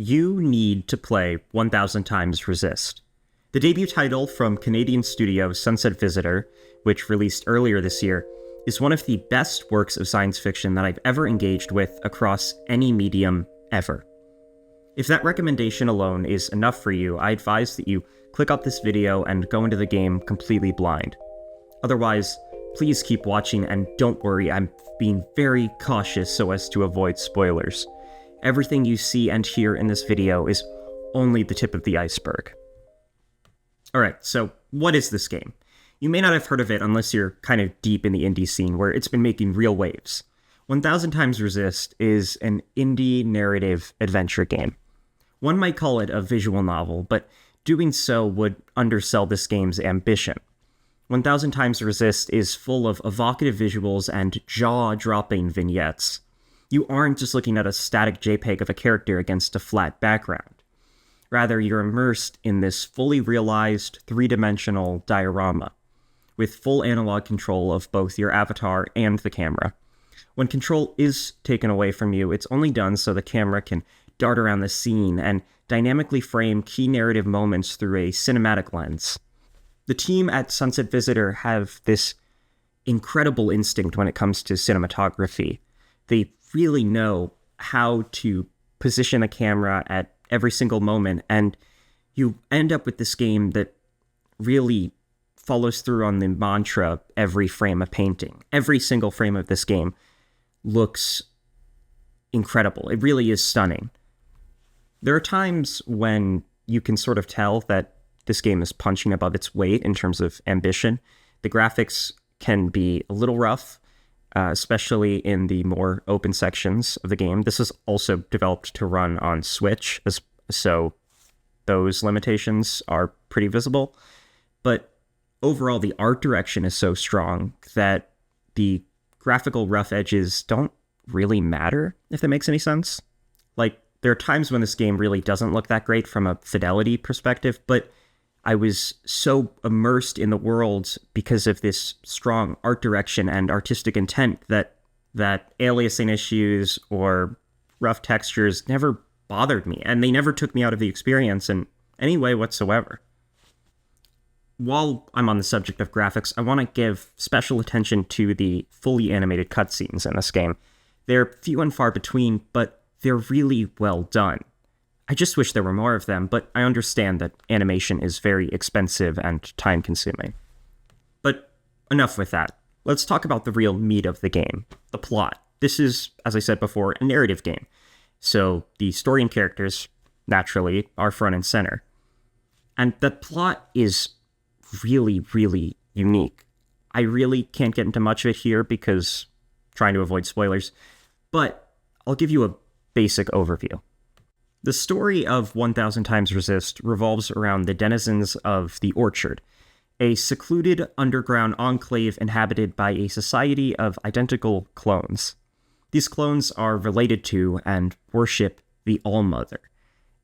you need to play 1000 Times Resist. The debut title from Canadian studio Sunset Visitor, which released earlier this year, is one of the best works of science fiction that I've ever engaged with across any medium ever. If that recommendation alone is enough for you, I advise that you click up this video and go into the game completely blind. Otherwise, please keep watching, and don't worry, I'm being very cautious so as to avoid spoilers. Everything you see and hear in this video is only the tip of the iceberg. Alright, so what is this game? You may not have heard of it unless you're kind of deep in the indie scene where it's been making real waves. 1000 Times Resist is an indie narrative adventure game. One might call it a visual novel, but doing so would undersell this game's ambition. 1000 Times Resist is full of evocative visuals and jaw-dropping vignettes. You aren't just looking at a static JPEG of a character against a flat background. Rather, you're immersed in this fully realized, three-dimensional diorama, with full analog control of both your avatar and the camera. When control is taken away from you, it's only done so the camera can dart around the scene and dynamically frame key narrative moments through a cinematic lens. The team at Sunset Visitor have this incredible instinct when it comes to cinematography. They really know how to position a camera at every single moment, and you end up with this game that really follows through on the mantra, every frame a painting. Every single frame of this game looks incredible. It really is stunning. There are times when you can sort of tell that this game is punching above its weight in terms of ambition. The graphics can be a little rough, especially in the more open sections of the game. This is also developed to run on Switch, so those limitations are pretty visible. But overall, the art direction is so strong that the graphical rough edges don't really matter, if that makes any sense. Like, there are times when this game really doesn't look that great from a fidelity perspective, but I was so immersed in the world because of this strong art direction and artistic intent that aliasing issues or rough textures never bothered me, and they never took me out of the experience in any way whatsoever. While I'm on the subject of graphics, I want to give special attention to the fully animated cutscenes in this game. They're few and far between, but they're really well done. I just wish there were more of them, but I understand that animation is very expensive and time-consuming. But enough with that. Let's talk about the real meat of the game, the plot. This is, as I said before, a narrative game. So the story and characters, naturally, are front and center. And the plot is really, really unique. I really can't get into much of it here because trying to avoid spoilers, but I'll give you a basic overview. The story of 1000 Times Resist revolves around the denizens of the Orchard, a secluded underground enclave inhabited by a society of identical clones. These clones are related to and worship the All-Mother,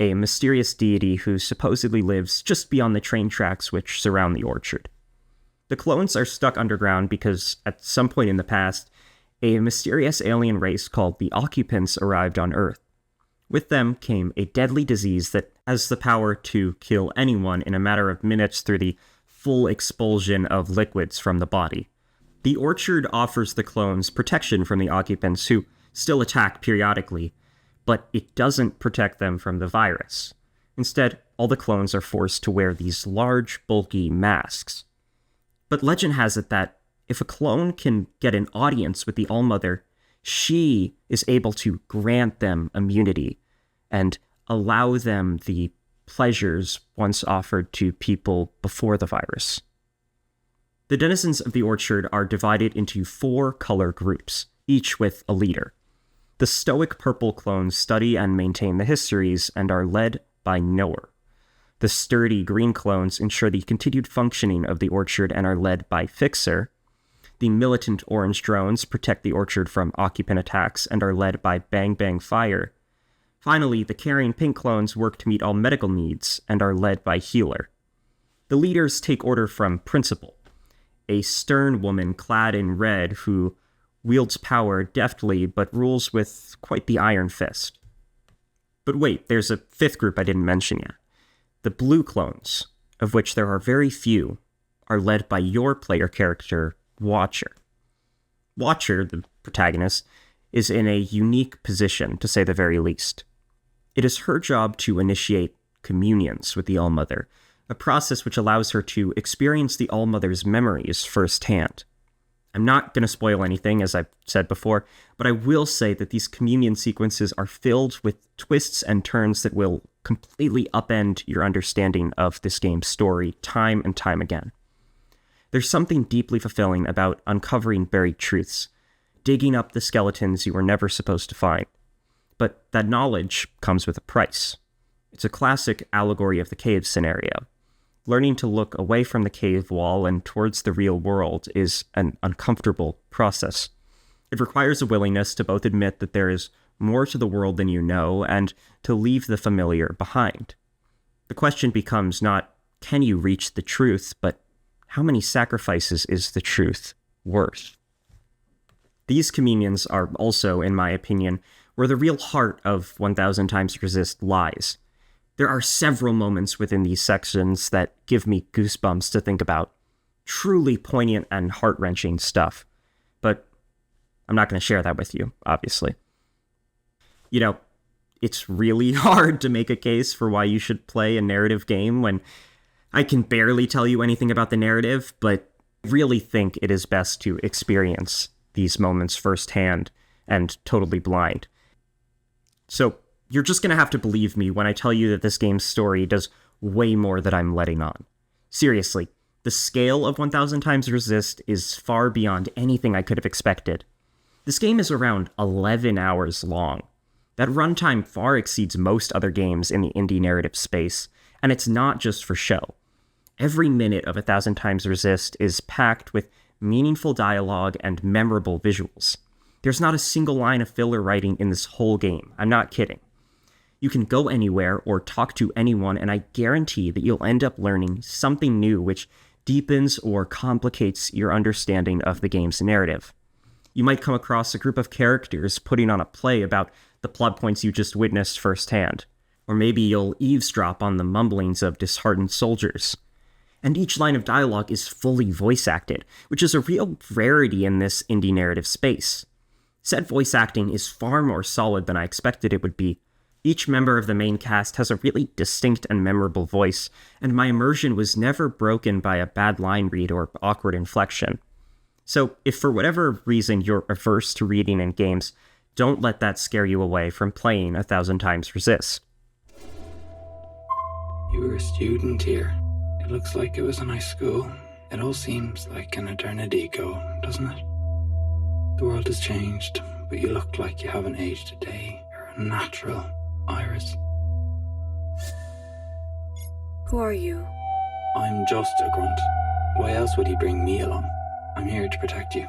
a mysterious deity who supposedly lives just beyond the train tracks which surround the orchard. The clones are stuck underground because, at some point in the past, a mysterious alien race called the Occupants arrived on Earth. With them came a deadly disease that has the power to kill anyone in a matter of minutes through the full expulsion of liquids from the body. The orchard offers the clones protection from the occupants, who still attack periodically, but it doesn't protect them from the virus. Instead, all the clones are forced to wear these large, bulky masks. But legend has it that if a clone can get an audience with the All-Mother, she is able to grant them immunity and allow them the pleasures once offered to people before the virus. The denizens of the orchard are divided into 4 color groups, each with a leader. The stoic purple clones study and maintain the histories and are led by Knower. The sturdy green clones ensure the continued functioning of the orchard and are led by Fixer. The militant orange drones protect the orchard from occupant attacks and are led by Bang Bang Fire. Finally, the carrying pink clones work to meet all medical needs and are led by Healer. The leaders take order from Principal, a stern woman clad in red who wields power deftly but rules with quite the iron fist. But wait, there's a fifth group I didn't mention yet. The blue clones, of which there are very few, are led by your player character, Watcher. Watcher, the protagonist, is in a unique position, to say the very least. It is her job to initiate communions with the All-Mother, a process which allows her to experience the All-Mother's memories firsthand. I'm not going to spoil anything, as I've said before, but I will say that these communion sequences are filled with twists and turns that will completely upend your understanding of this game's story time and time again. There's something deeply fulfilling about uncovering buried truths, digging up the skeletons you were never supposed to find. But that knowledge comes with a price. It's a classic allegory of the cave scenario. Learning to look away from the cave wall and towards the real world is an uncomfortable process. It requires a willingness to both admit that there is more to the world than you know and to leave the familiar behind. The question becomes not, can you reach the truth, but how many sacrifices is the truth worth? These communions are also, in my opinion, where the real heart of 1000 Times Resist lies. There are several moments within these sections that give me goosebumps to think about. Truly poignant and heart-wrenching stuff. But I'm not going to share that with you, obviously. You know, it's really hard to make a case for why you should play a narrative game when I can barely tell you anything about the narrative, but really think it is best to experience these moments firsthand and totally blind. So, you're just going to have to believe me when I tell you that this game's story does way more than I'm letting on. Seriously, the scale of 1000 Times Resist is far beyond anything I could have expected. This game is around 11 hours long. That runtime far exceeds most other games in the indie narrative space, and it's not just for show. Every minute of 1000 Times Resist is packed with meaningful dialogue and memorable visuals. There's not a single line of filler writing in this whole game. I'm not kidding. You can go anywhere or talk to anyone, and I guarantee that you'll end up learning something new which deepens or complicates your understanding of the game's narrative. You might come across a group of characters putting on a play about the plot points you just witnessed firsthand. Or maybe you'll eavesdrop on the mumblings of disheartened soldiers. And each line of dialogue is fully voice acted, which is a real rarity in this indie narrative space. Said voice acting is far more solid than I expected it would be. Each member of the main cast has a really distinct and memorable voice, and my immersion was never broken by a bad line read or awkward inflection. So, if for whatever reason you're averse to reading in games, don't let that scare you away from playing 1000 Times Resist. You were a student here. It looks like it was a nice school. It all seems like an eternity ago, doesn't it? The world has changed, but you look like you haven't aged a day. You're a natural, Iris. Who are you? I'm just a grunt. Why else would he bring me along? I'm here to protect you.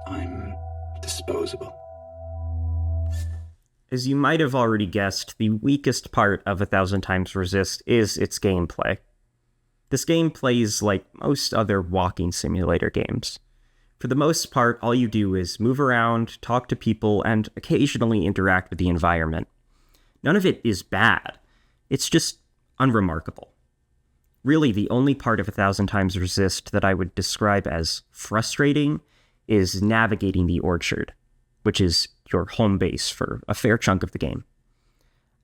I'm disposable. As you might have already guessed, the weakest part of 1000 Times Resist is its gameplay. This game plays like most other walking simulator games. For the most part, all you do is move around, talk to people, and occasionally interact with the environment. None of it is bad. It's just unremarkable. Really, the only part of 1000 Times Resist that I would describe as frustrating is navigating the orchard, which is your home base for a fair chunk of the game.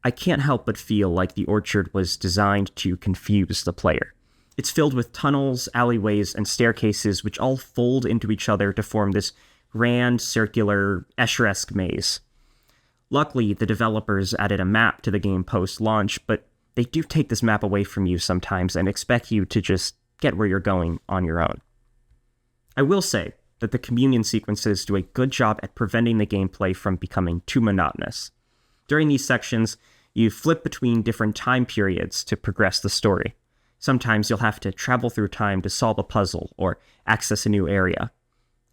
I can't help but feel like the orchard was designed to confuse the player. It's filled with tunnels, alleyways, and staircases which all fold into each other to form this grand, circular, Escher-esque maze. Luckily, the developers added a map to the game post-launch, but they do take this map away from you sometimes and expect you to just get where you're going on your own. I will say that the communion sequences do a good job at preventing the gameplay from becoming too monotonous. During these sections, you flip between different time periods to progress the story. Sometimes you'll have to travel through time to solve a puzzle or access a new area.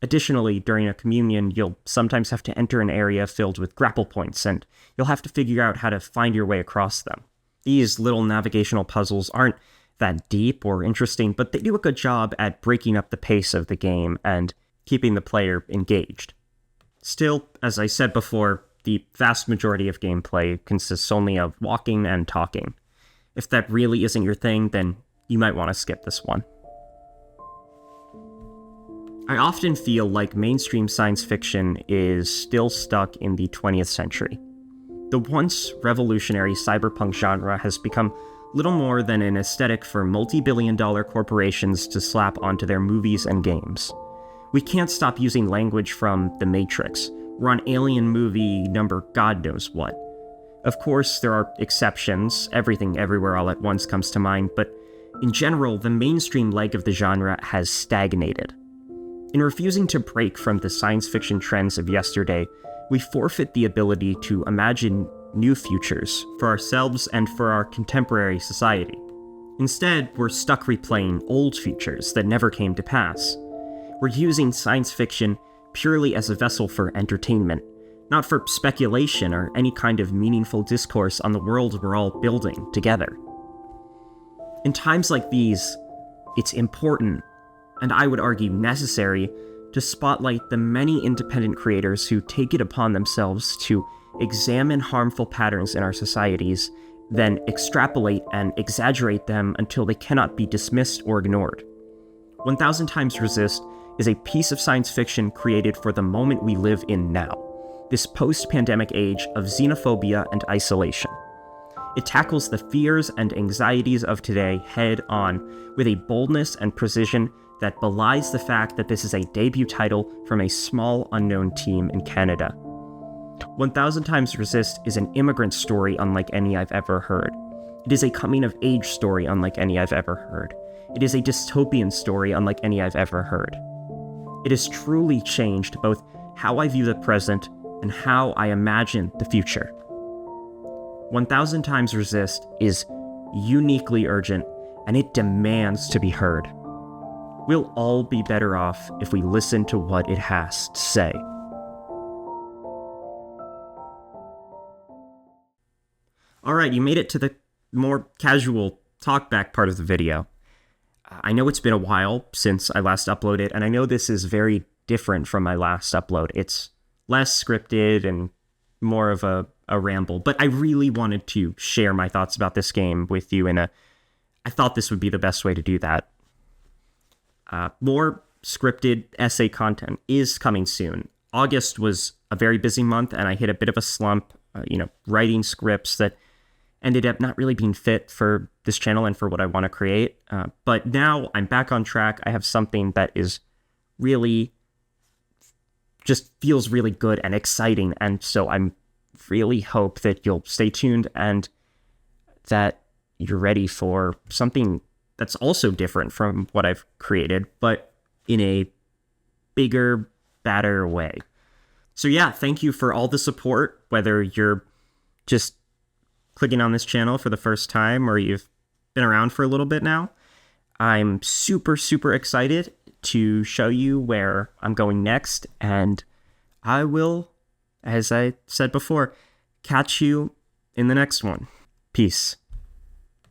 Additionally, during a communion, you'll sometimes have to enter an area filled with grapple points, and you'll have to figure out how to find your way across them. These little navigational puzzles aren't that deep or interesting, but they do a good job at breaking up the pace of the game and keeping the player engaged. Still, as I said before, the vast majority of gameplay consists only of walking and talking. If that really isn't your thing, then you might want to skip this one. I often feel like mainstream science fiction is still stuck in the 20th century. The once revolutionary cyberpunk genre has become little more than an aesthetic for multi-billion-dollar corporations to slap onto their movies and games. We can't stop using language from The Matrix. We're on alien movie number God knows what. Of course, there are exceptions. Everything Everywhere All at Once comes to mind, but in general, the mainstream leg of the genre has stagnated. In refusing to break from the science fiction trends of yesterday, we forfeit the ability to imagine new futures for ourselves and for our contemporary society. Instead, we're stuck replaying old futures that never came to pass. We're using science fiction purely as a vessel for entertainment, not for speculation or any kind of meaningful discourse on the world we're all building together. In times like these, it's important, and I would argue necessary, to spotlight the many independent creators who take it upon themselves to examine harmful patterns in our societies, then extrapolate and exaggerate them until they cannot be dismissed or ignored. 1000 Times Resist is a piece of science fiction created for the moment we live in now, this post-pandemic age of xenophobia and isolation. It tackles the fears and anxieties of today head on with a boldness and precision that belies the fact that this is a debut title from a small unknown team in Canada. 1000 Times Resist is an immigrant story unlike any I've ever heard. It is a coming-of-age story unlike any I've ever heard. It is a dystopian story unlike any I've ever heard. It has truly changed both how I view the present and how I imagine the future. 1000 Times Resist is uniquely urgent, and it demands to be heard. We'll all be better off if we listen to what it has to say. Alright, you made it to the more casual talkback part of the video. I know it's been a while since I last uploaded, and I know this is very different from my last upload. It's less scripted and more of a ramble, but I really wanted to share my thoughts about this game with you, and I thought this would be the best way to do that. More scripted essay content is coming soon. August was a very busy month, and I hit a bit of a slump, writing scripts that ended up not really being fit for this channel and for what I want to create. But now I'm back on track. I have something that is really just feels really good and exciting. And so I'm really hope that you'll stay tuned and that you're ready for something that's also different from what I've created, but in a bigger, badder way. So yeah, thank you for all the support, whether you're just clicking on this channel for the first time or you've been around for a little bit now. I'm super, super excited to show you where I'm going next, and I will, as I said before, catch you in the next one. Peace.